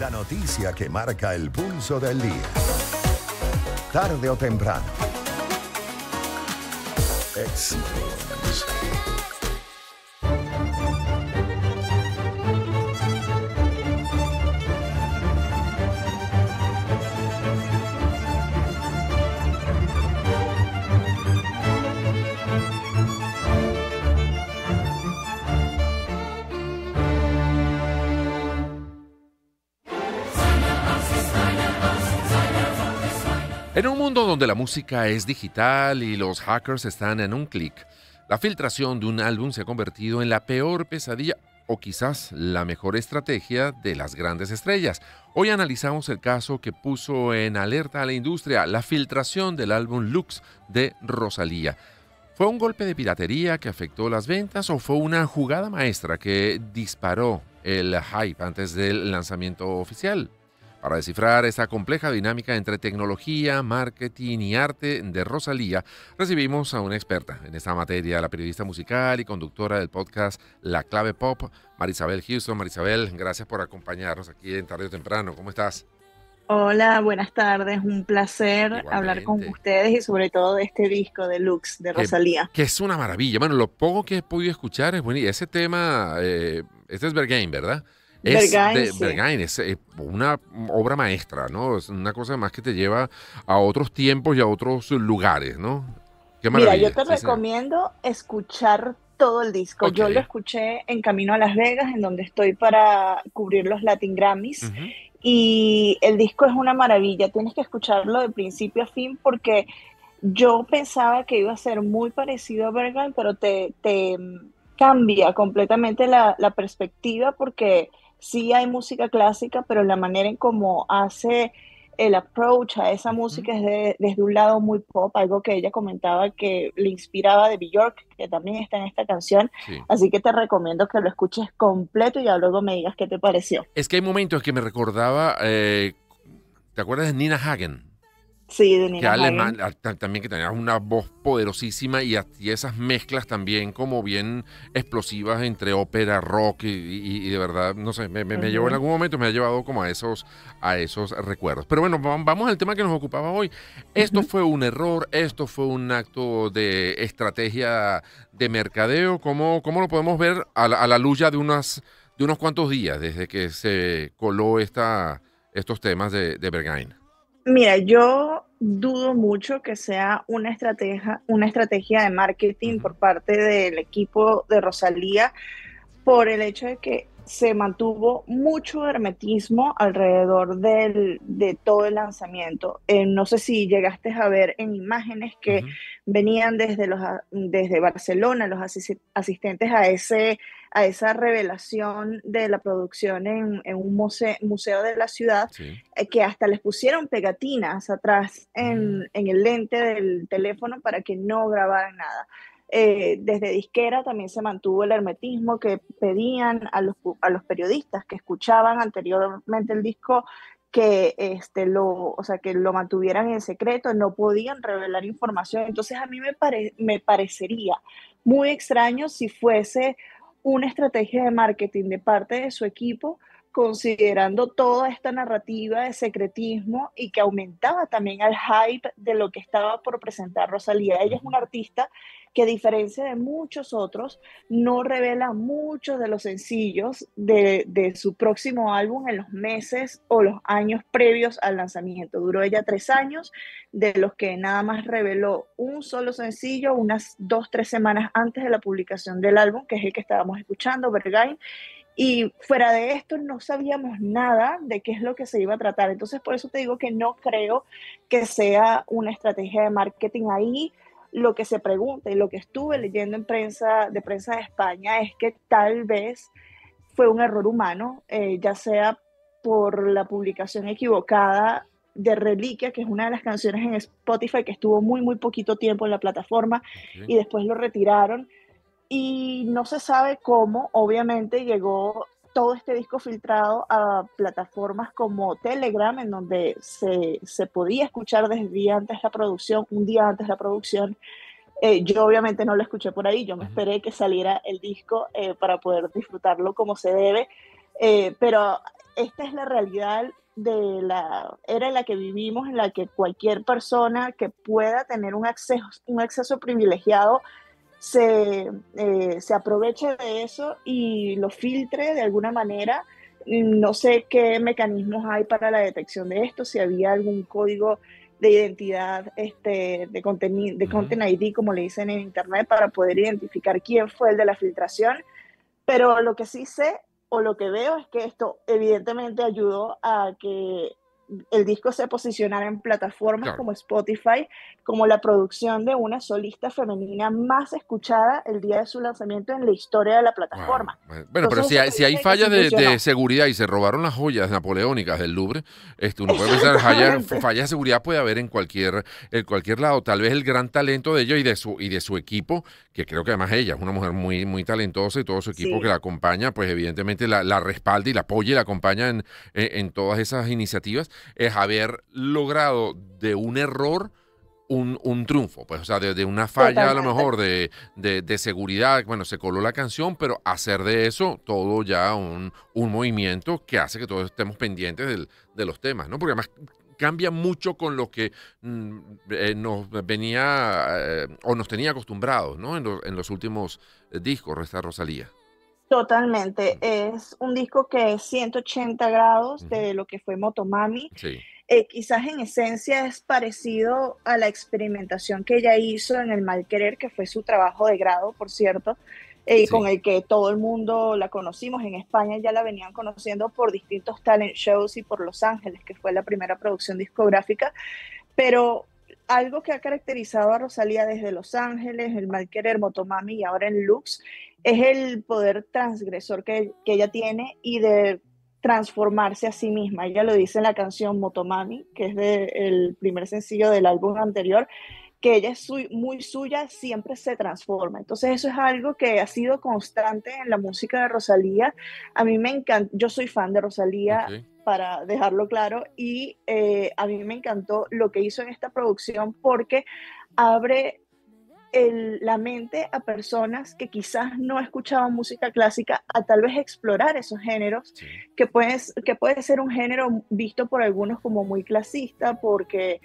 La noticia que marca el pulso del día. Tarde o temprano. Éxitos. En un mundo donde la música es digital y los hackers están en un clic, la filtración de un álbum se ha convertido en la peor pesadilla o quizás la mejor estrategia de las grandes estrellas. Hoy analizamos el caso que puso en alerta a la industria, la filtración del álbum Lux de Rosalía. ¿Fue un golpe de piratería que afectó las ventas o fue una jugada maestra que disparó el hype antes del lanzamiento oficial? Para descifrar esta compleja dinámica entre tecnología, marketing y arte de Rosalía, recibimos a una experta en esta materia, la periodista musical y conductora del podcast La Clave Pop, Marisabel Houston. Marisabel, gracias por acompañarnos aquí en Tarde o Temprano. ¿Cómo estás? Hola, buenas tardes. Un placer hablar con Igualmente. ustedes y sobre todo de este disco Deluxe de Que, Rosalía. que es una maravilla. Bueno, lo poco que he podido escuchar es bueno. Y ese tema, este es Berghain, ¿verdad? Es Berghain, de sí. Berghain, es una obra maestra, ¿no? Es una cosa más que te lleva a otros tiempos y a otros lugares, ¿no? Qué Mira, yo maravilla. te Sí, señor. recomiendo escuchar todo el disco. Ok. Yo lo escuché en camino a Las Vegas, en donde estoy para cubrir los Latin Grammys. Ujú. Y el disco es una maravilla. Tienes que escucharlo de principio a fin porque yo pensaba que iba a ser muy parecido a Berghain, pero te cambia completamente la perspectiva porque sí hay música clásica, pero la manera en cómo hace el approach a esa Ujú. música es desde un lado muy pop, algo que ella comentaba que le inspiraba de Björk, que también está en esta canción. Sí. Así que te recomiendo que lo escuches completo y ya luego me digas qué te pareció. Es que hay momentos que me recordaba, ¿te acuerdas de Nina Hagen? Sí, de Que Nina alemán, Hagen. también que tenía una voz poderosísima y esas mezclas también como bien explosivas entre ópera, rock y de verdad, no sé, me llevó en Ujú, algún momento, me ha llevado como a esos recuerdos. Pero bueno, vamos al tema que nos ocupaba hoy. ¿Esto ujú. fue un error? ¿Esto fue un acto de estrategia de mercadeo? ¿Cómo lo podemos ver a la luz ya de unos cuantos días desde que se coló estos temas de Berghain? Mira, yo dudo mucho que sea una estrategia de marketing Ujú. por parte del equipo de Rosalía por el hecho de que se mantuvo mucho hermetismo alrededor de todo el lanzamiento. No sé si llegaste a ver en imágenes que Ujú. venían desde Barcelona, los asistentes a esa revelación de la producción en un museo de la ciudad, Sí. que hasta les pusieron pegatinas atrás Mm. en el lente del teléfono para que no grabaran nada. Desde disquera también se mantuvo el hermetismo que pedían a los periodistas que escuchaban anteriormente el disco que, o sea, que lo mantuvieran en secreto, no podían revelar información. Entonces a mí me parecería muy extraño si fuese una estrategia de marketing de parte de su equipo considerando toda esta narrativa de secretismo y que aumentaba también el hype de lo que estaba por presentar Rosalía. Ella es Ujú. una artista que a diferencia de muchos otros, no revela muchos de los sencillos de su próximo álbum en los meses o los años previos al lanzamiento. Duró ella 3 años, de los que nada más reveló un solo sencillo unas 2, 3 semanas antes de la publicación del álbum, que es el que estábamos escuchando, Berghain, y fuera de esto no sabíamos nada de qué es lo que se iba a tratar. Entonces, por eso te digo que no creo que sea una estrategia de marketing ahí. Lo que se pregunta y lo que estuve leyendo en prensa, de prensa de España, es que tal vez fue un error humano, ya sea por la publicación equivocada de Reliquia, que es una de las canciones en Spotify que estuvo muy, muy poquito tiempo en la plataforma Ok. y después lo retiraron y no se sabe cómo, obviamente, llegó todo este disco filtrado a plataformas como Telegram, en donde se podía escuchar desde día antes la producción, un día antes la producción. Yo obviamente no lo escuché por ahí, yo me Ujú. esperé que saliera el disco para poder disfrutarlo como se debe, pero esta es la realidad de la era en la que vivimos, en la que cualquier persona que pueda tener un acceso privilegiado se aproveche de eso y lo filtre de alguna manera. No sé qué mecanismos hay para la detección de esto, si había algún código de identidad de Content ID, como le dicen en Internet, para poder identificar quién fue el de la filtración. Pero lo que sí sé o lo que veo es que esto evidentemente ayudó a que el disco se posicionara en plataformas Claro. como Spotify, como la producción de una solista femenina más escuchada el día de su lanzamiento en la historia de la Wow. plataforma. Bueno, pero Entonces si eso hay, te si hay dice que fallas sí de funcionó. seguridad y se robaron las joyas napoleónicas del Louvre, uno puede pensar, Exactamente. fallas de seguridad puede haber en cualquier lado. Tal vez el gran talento de ella y de su equipo, que creo que además ella es una mujer muy, muy talentosa y todo su equipo que Sí, la acompaña, pues evidentemente la respalda y la apoya y la acompaña en todas esas iniciativas, es haber logrado de un error un triunfo, pues, o sea, de una falla a lo totalmente. mejor de seguridad, bueno, se coló la canción, pero hacer de eso todo ya un movimiento que hace que todos estemos pendientes de los temas, ¿no? Porque además cambia mucho con lo que nos venía o nos tenía acostumbrados, ¿no? En los últimos discos, esta Rosalía. Totalmente. Es un disco que es 180 grados Ujú. de lo que fue Motomami. Sí, Quizás en esencia es parecido a la experimentación que ella hizo en El Mal Querer, que fue su trabajo de grado, por cierto, con sí, el que todo el mundo la conocimos. En España ya la venían conociendo por distintos talent shows y por Los Ángeles, que fue la primera producción discográfica, pero algo que ha caracterizado a Rosalía desde Los Ángeles, El Mal Querer, Motomami y ahora en Lux, es el poder transgresor que ella tiene y de transformarse a sí misma. Ella lo dice en la canción Motomami, que es el primer sencillo del álbum anterior, que ella es muy suya, siempre se transforma. Entonces eso es algo que ha sido constante en la música de Rosalía. A mí me encanta, yo soy fan de Rosalía, ok. para dejarlo claro, y a mí me encantó lo que hizo en esta producción porque abre la mente a personas que quizás no escuchaban música clásica a tal vez explorar esos géneros, Sí. que puede ser un género visto por algunos como muy clasista, porque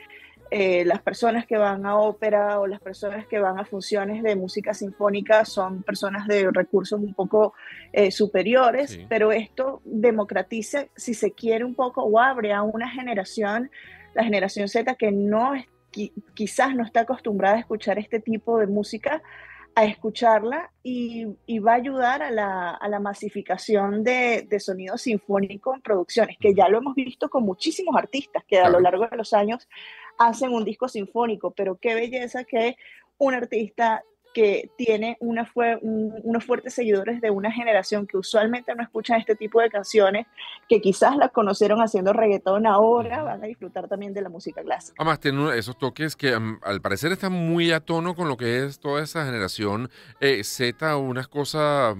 las personas que van a ópera o las personas que van a funciones de música sinfónica son personas de recursos un poco superiores, Sí. pero esto democratiza, si se quiere, un poco o abre a una generación, la generación Z, que quizás no está acostumbrada a escuchar este tipo de música, a escucharla y va a ayudar a la masificación de sonido sinfónico en producciones, que Ujú. ya lo hemos visto con muchísimos artistas que a lo Claro. largo de los años hacen un disco sinfónico, pero qué belleza que un artista que tiene unos fuertes seguidores de una generación que usualmente no escuchan este tipo de canciones, que quizás la conocieron haciendo reggaetón, ahora Ujú. van a disfrutar también de la música clásica. Además, tiene esos toques que al parecer están muy a tono con lo que es toda esa generación Z, unas cosas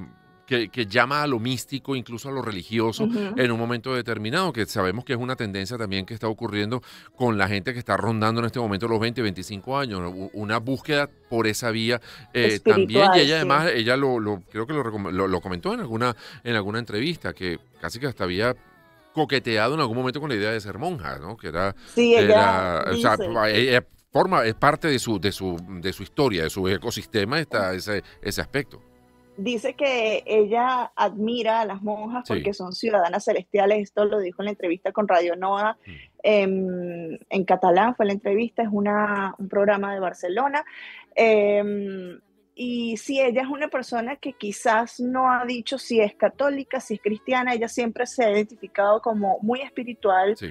que llama a lo místico, incluso a lo religioso, Ujú. en un momento determinado, que sabemos que es una tendencia también que está ocurriendo con la gente que está rondando en este momento los 20, 25 años, ¿no? Una búsqueda por esa vía también, y Espiritual, ella sí. además, ella creo que lo comentó en alguna entrevista, que casi que hasta había coqueteado en algún momento con la idea de ser monja, ¿no? Que era, Sí, ella o sea, dice que es parte de su historia, de su ecosistema, está ese aspecto. dice que ella admira a las monjas Sí. porque son ciudadanas celestiales. Esto lo dijo en la entrevista con Radio Nova, Mm. en catalán fue la entrevista, es un programa de Barcelona. Eh, y sí, ella es una persona que quizás no ha dicho si es católica, si es cristiana, ella siempre se ha identificado como muy espiritual. Sí.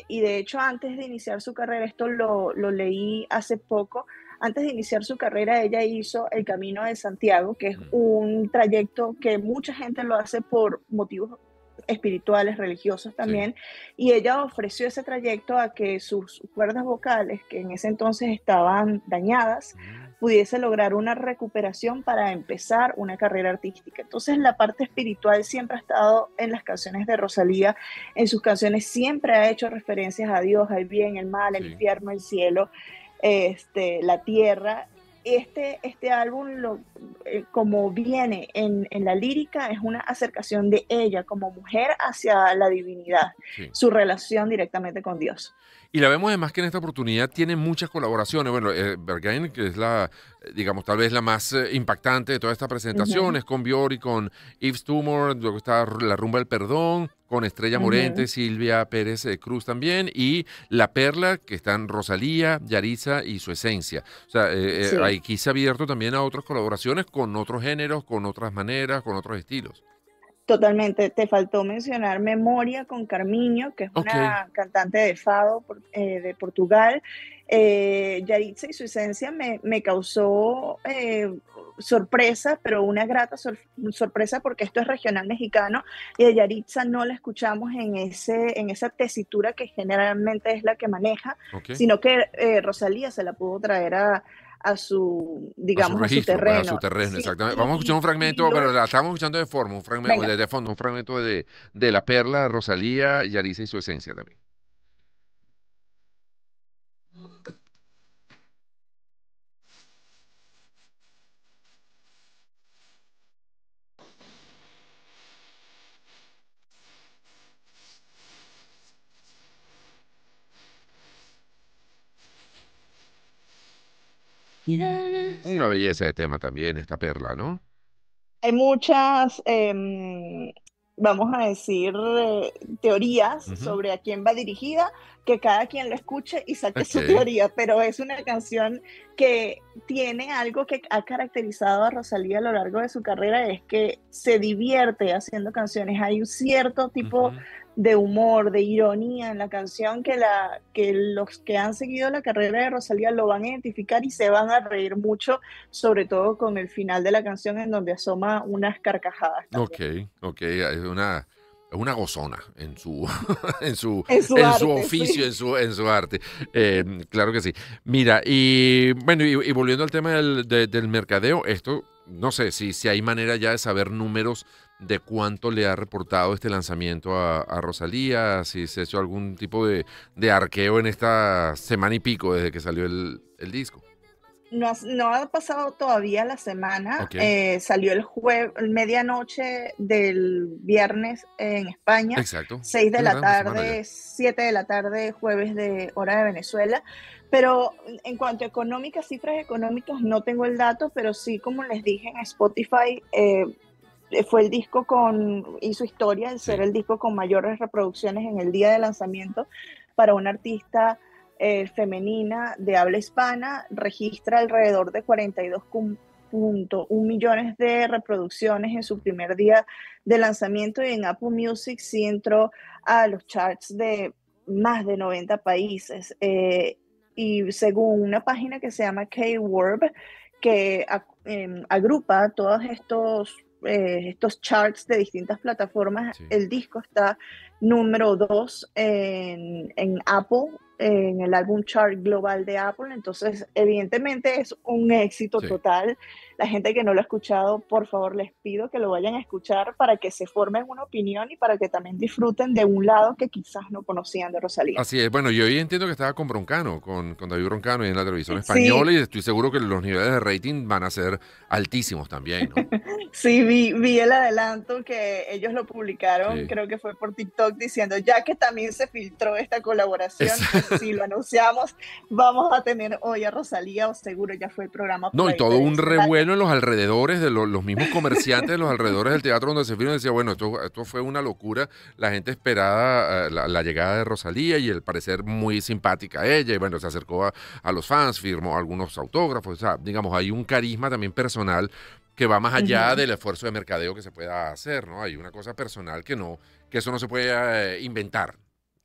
Y de hecho, antes de iniciar su carrera, esto lo leí hace poco, antes de iniciar su carrera, ella hizo el Camino de Santiago, que es Mm. un trayecto que mucha gente lo hace por motivos espirituales, religiosos Sí. también, y ella ofreció ese trayecto a que sus cuerdas vocales, que en ese entonces estaban dañadas, Mm. pudiese lograr una recuperación para empezar una carrera artística. Entonces la parte espiritual siempre ha estado en las canciones de Rosalía, en sus canciones siempre ha hecho referencias a Dios, al bien, el mal, el Sí. infierno, el cielo, la tierra. este álbum, como viene en la lírica, es una acercación de ella como mujer hacia la divinidad, Sí. su relación directamente con Dios. Y la vemos además que en esta oportunidad tiene muchas colaboraciones. Bueno, Berghain, que es la, digamos, tal vez la más impactante de todas estas presentaciones, Ujú, con Björk y con Yves Tumor, luego está La Rumba del Perdón, con Estrella Morente, ujú. Silvia Pérez Cruz también, y La Perla, que están Rosalía, Yaritza y Su Esencia. O sea, Sí, aquí se ha abierto también a otras colaboraciones con otros géneros, con otras maneras, con otros estilos. totalmente. Te faltó mencionar Memoria con Carmiño, que es Ok, una cantante de fado de Portugal. Yaritza y Su Esencia me causó sorpresa, pero una grata sorpresa, porque esto es regional mexicano y a Yaritza no la escuchamos en esa tesitura que generalmente es la que maneja, ok. sino que Rosalía se la pudo traer a su, A su digamos, a su registro, pues a su terreno. terreno, Sí, exactamente. Vamos a escuchar un y fragmento, lo, pero la estamos escuchando de forma, un fragmento, venga. de fondo, un fragmento de La Perla, Rosalía, Yaritza y Su Esencia también. Una belleza de tema también, esta Perla, ¿no? Hay muchas, vamos a decir, teorías Ujú. sobre a quién va dirigida, que cada quien la escuche y saque su Ok, teoría, pero es una canción que tiene algo que ha caracterizado a Rosalía a lo largo de su carrera, es que se divierte haciendo canciones. Hay un cierto tipo ujú. de humor, de ironía en la canción que los que han seguido la carrera de Rosalía lo van a identificar y se van a reír mucho, sobre todo con el final de la canción en donde asoma unas carcajadas Ok, también. ok, es una gozona en su, en su, En su en su arte, oficio, sí. en su arte. Claro que sí. Mira, y bueno, y volviendo al tema del mercadeo, esto, no sé si hay manera ya de saber números de cuánto le ha reportado este lanzamiento a Rosalía, si se ha hecho algún tipo de arqueo en esta semana y pico desde que salió el disco. No ha pasado todavía la semana, Ok, salió el jueves, medianoche del viernes en España, exacto. 6 de Es la verdad, una semana ya. tarde, 7 de la tarde, jueves de hora de Venezuela. Pero en cuanto a económicas, cifras económicas, no tengo el dato, pero sí, como les dije en Spotify, fue el disco hizo historia el ser Sí, el disco con mayores reproducciones en el día de lanzamiento para una artista femenina de habla hispana. Registra alrededor de 42.1 millones de reproducciones en su primer día de lanzamiento, y en Apple Music sí entró a los charts de más de 90 países. Y según una página que se llama K-Worb, que agrupa todos estos charts de distintas plataformas, sí. el disco está número 2 en Apple, en el álbum chart global de Apple. Entonces evidentemente es un éxito Sí. total. La gente que no lo ha escuchado, por favor les pido que lo vayan a escuchar para que se formen una opinión y para que también disfruten de un lado que quizás no conocían de Rosalía. Así es. Bueno, yo hoy entiendo que estaba con Broncano, con David Broncano y en la televisión Sí, española y estoy seguro que los niveles de rating van a ser altísimos también, ¿no? sí, vi el adelanto que ellos lo publicaron, Sí. creo que fue por TikTok, diciendo, ya que también se filtró esta Es- colaboración, pues sí, lo anunciamos, vamos a tener hoy a Rosalía, o seguro ya fue el programa por No, y ahí, todo pero un esa es la... revuelo en los alrededores de los mismos comerciantes de los alrededores del teatro donde se filmó. Decía, bueno, esto fue una locura. La gente esperaba la llegada de Rosalía y el parecer muy simpática a ella. Y bueno, se acercó a los fans, firmó algunos autógrafos. O sea, digamos, hay un carisma también personal que va más allá Ujú. del esfuerzo de mercadeo que se pueda hacer, ¿no? Hay una cosa personal que eso no se puede inventar.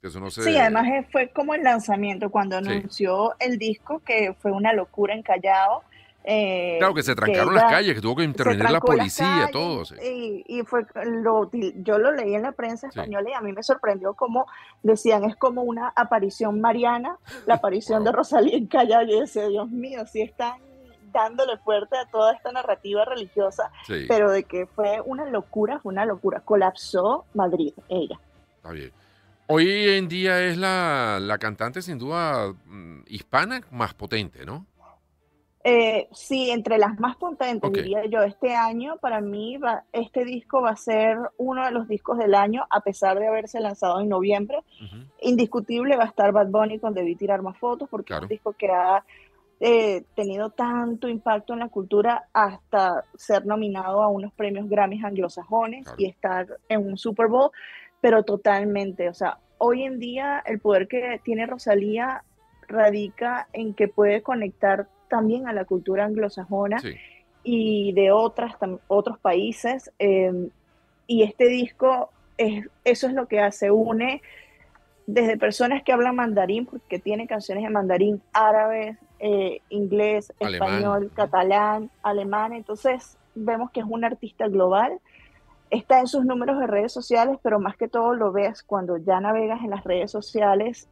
Que eso no Sí, se. además fue como el lanzamiento cuando Sí. anunció el disco, que fue una locura en Callao, Claro que se que trancaron las ella calles, que tuvo que se intervenir la trancó las policía, calles todo, sí. y yo lo leí en la prensa Sí. española y a mí me sorprendió como decían, es como una aparición mariana, la aparición de Wow. Rosalía en Callao. Yo decía, Dios mío, sí están dándole fuerte a toda esta narrativa religiosa, Sí. pero de que fue una locura, colapsó Madrid, ella. Está bien. Hoy en día es la cantante sin duda hispana más potente, ¿no? Sí, entre las más potentes, Ok. diría yo, este año, para mí, este disco va a ser uno de los discos del año, a pesar de haberse lanzado en noviembre. Ujú. Indiscutible va a estar Bad Bunny con Debí Tirar Más Fotos, porque es un Claro, disco que ha tenido tanto impacto en la cultura hasta ser nominado a unos premios Grammys anglosajones claro. y estar en un Super Bowl, pero totalmente, o sea, hoy en día el poder que tiene Rosalía radica en que puede conectar también a la cultura anglosajona Sí, y de otros países, y este disco, eso es lo que hace, une desde personas que hablan mandarín, porque tiene canciones en mandarín, árabe, inglés, alemán. español, catalán, alemán. Entonces vemos que es un artista global. Está en sus números de redes sociales, pero más que todo lo ves cuando ya navegas en las redes sociales,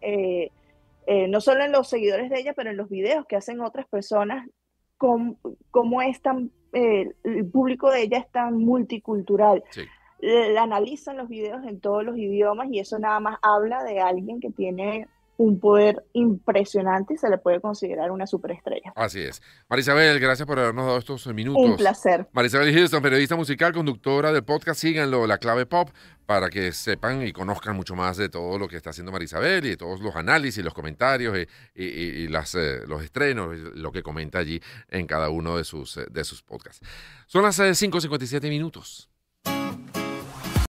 no solo en los seguidores de ella, pero en los videos que hacen otras personas, cómo es tan, el público de ella es tan multicultural. Sí. La analizan los videos en todos los idiomas y eso nada más habla de alguien que tiene un poder impresionante y se le puede considerar una superestrella. Así es. Marisabel, gracias por habernos dado estos Un minutos. placer. Marisabel Houston, periodista musical, conductora del podcast, síganlo, La Clave Pop, para que sepan y conozcan mucho más de todo lo que está haciendo Marisabel y de todos los análisis, los comentarios los estrenos, lo que comenta allí en cada uno de sus podcasts. Son las 5:57 minutos.